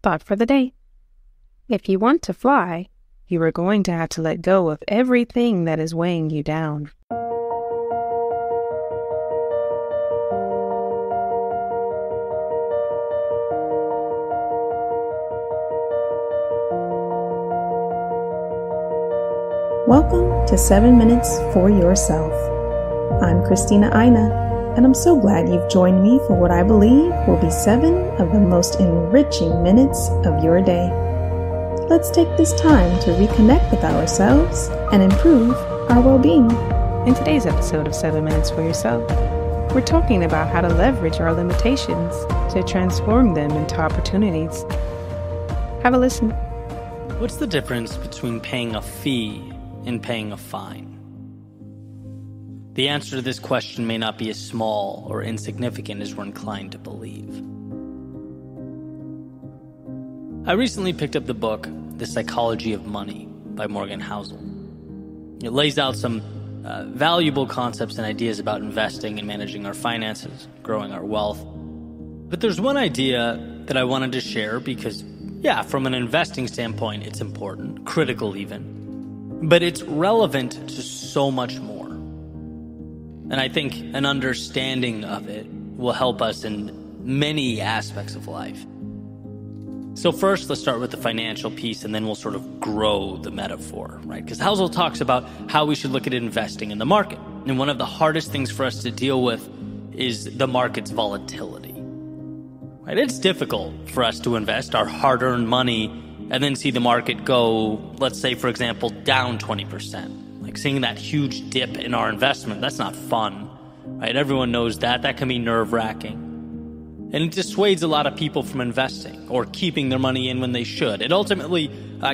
thought for the day. If you want to fly, you are going to have to let go of everything that is weighing you down. Welcome to 7 Minutes for Yourself. I'm Christina, and I'm so glad you've joined me for what I believe will be 7 of the most enriching minutes of your day. Let's take this time to reconnect with ourselves and improve our well-being. In today's episode of 7 Minutes for Yourself, we're talking about how to leverage our limitations to transform them into opportunities. Have a listen. What's the difference between paying a fee and paying a fine? The answer to this question may not be as small or insignificant as we're inclined to believe. I recently picked up the book, The Psychology of Money by Morgan Housel. It lays out some valuable concepts and ideas about investing and managing our finances, growing our wealth. But there's one idea that I wanted to share because, from an investing standpoint, it's important, critical even. But it's relevant to so much more. And I think an understanding of it will help us in many aspects of life. So first, let's start with the financial piece, and then we'll sort of grow the metaphor, right? Because Housel talks about how we should look at investing in the market. And one of the hardest things for us to deal with is the market's volatility. Right? It's difficult for us to invest our hard-earned money and then see the market go, let's say, for example, down 20%. Like seeing that huge dip in our investment, that's not fun, right? Everyone knows that. That can be nerve-wracking. And it dissuades a lot of people from investing or keeping their money in when they should. It ultimately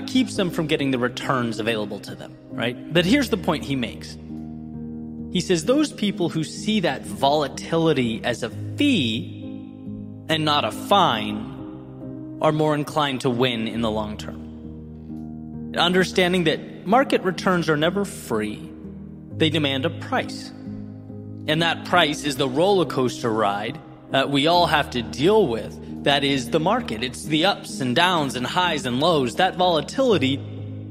keeps them from getting the returns available to them, right? But here's the point he makes. He says those people who see that volatility as a fee and not a fine are more inclined to win in the long term. Understanding that market returns are never free, they demand a price. And that price is the roller coaster ride that we all have to deal with. That is the market. It's the ups and downs and highs and lows. That volatility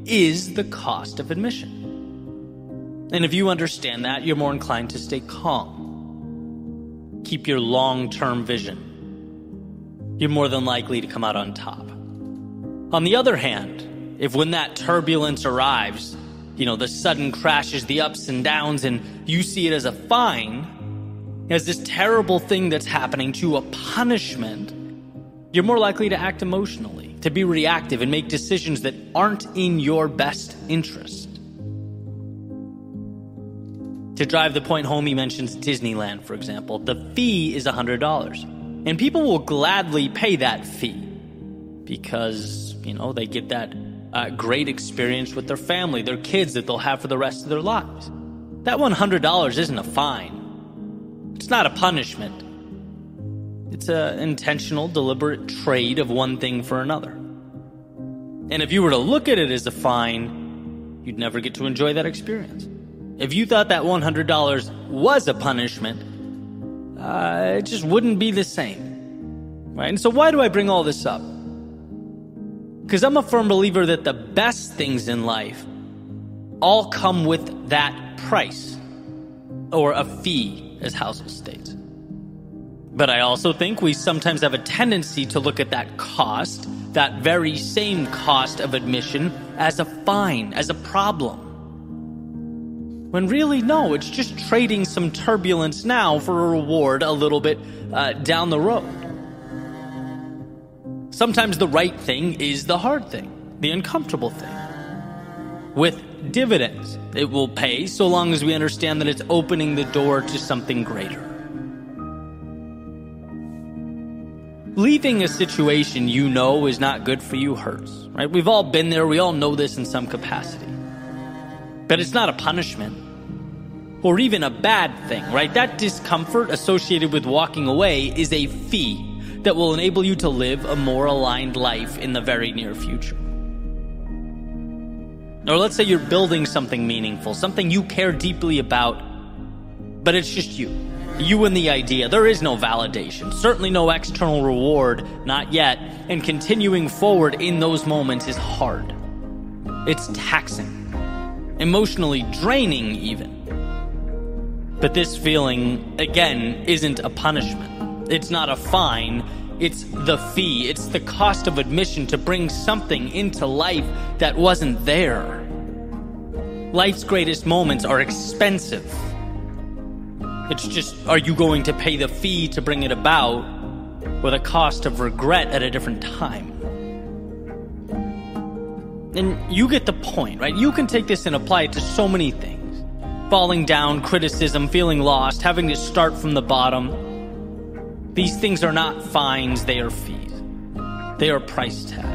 is the cost of admission. And if you understand that, you're more inclined to stay calm. Keep your long-term vision. You're more than likely to come out on top. On the other hand, if when that turbulence arrives, the sudden crashes, the ups and downs, and you see it as a fine, as this terrible thing that's happening to a punishment, you're more likely to act emotionally, to be reactive and make decisions that aren't in your best interest. To drive the point home, he mentions Disneyland, for example. The fee is $100. And people will gladly pay that fee because, they get that great experience with their family, their kids that they'll have for the rest of their lives. That $100 isn't a fine. It's not a punishment. It's an intentional, deliberate trade of one thing for another. And if you were to look at it as a fine, you'd never get to enjoy that experience. If you thought that $100 was a punishment, it just wouldn't be the same, right? And so why do I bring all this up? Because I'm a firm believer that the best things in life all come with that price, or a fee, as Housel states. But I also think we sometimes have a tendency to look at that cost, that very same cost of admission, as a fine, as a problem. When really, no, it's just trading some turbulence now for a reward a little bit down the road. Sometimes the right thing is the hard thing, the uncomfortable thing. With dividends, it will pay so long as we understand that it's opening the door to something greater. Leaving a situation is not good for you hurts, right? We've all been there. We all know this in some capacity. But it's not a punishment or even a bad thing, right? That discomfort associated with walking away is a fee that will enable you to live a more aligned life in the very near future. Or let's say you're building something meaningful, something you care deeply about, but it's just you. You and the idea. There is no validation, certainly no external reward, not yet, and continuing forward in those moments is hard. It's taxing, emotionally draining even. But this feeling, again, isn't a punishment. It's not a fine. It's the fee. It's the cost of admission to bring something into life that wasn't there. Life's greatest moments are expensive. It's just, are you going to pay the fee to bring it about, or the cost of regret at a different time? And you get the point, right? You can take this and apply it to so many things. Falling down, criticism, feeling lost, having to start from the bottom. These things are not fines, they are fees. They are price tags.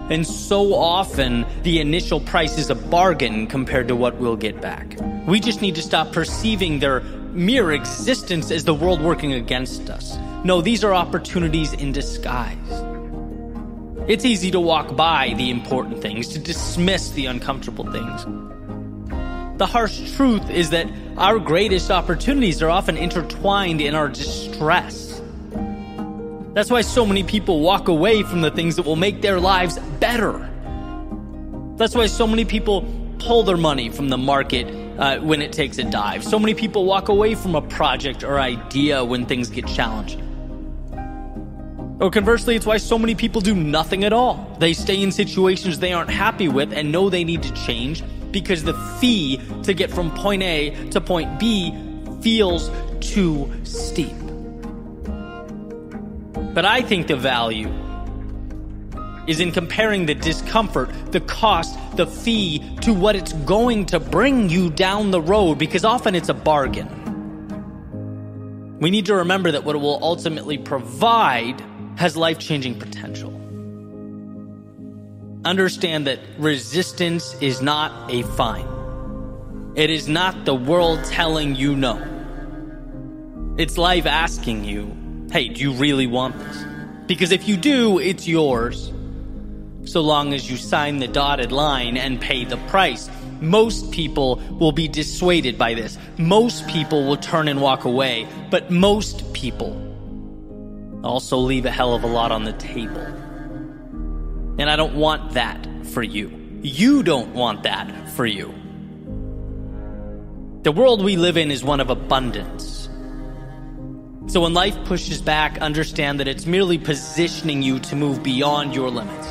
And so often, the initial price is a bargain compared to what we'll get back. We just need to stop perceiving their mere existence as the world working against us. No, these are opportunities in disguise. It's easy to walk by the important things, to dismiss the uncomfortable things. The harsh truth is that our greatest opportunities are often intertwined in our distress. That's why so many people walk away from the things that will make their lives better. That's why so many people pull their money from the market when it takes a dive. So many people walk away from a project or idea when things get challenged. Or conversely, it's why so many people do nothing at all. They stay in situations they aren't happy with and know they need to change because the fee to get from point A to point B feels too steep. But I think the value is in comparing the discomfort, the cost, the fee to what it's going to bring you down the road, because often it's a bargain. We need to remember that what it will ultimately provide has life-changing potential. Understand that resistance is not a fine. It is not the world telling you no. It's life asking you, hey, do you really want this? Because if you do, it's yours, so long as you sign the dotted line and pay the price. Most people will be dissuaded by this. Most people will turn and walk away. But most people also leave a hell of a lot on the table. And I don't want that for you. You don't want that for you. The world we live in is one of abundance. So when life pushes back, understand that it's merely positioning you to move beyond your limits,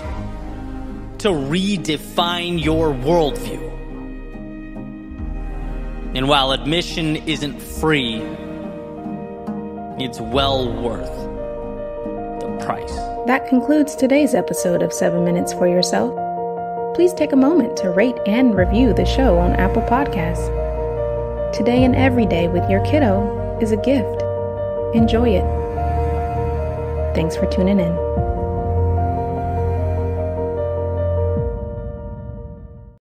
to redefine your worldview. And while admission isn't free, it's well worth the price. That concludes today's episode of 7 Minutes for Yourself. Please take a moment to rate and review the show on Apple Podcasts. Today and every day with your kiddo is a gift. Enjoy it. Thanks for tuning in.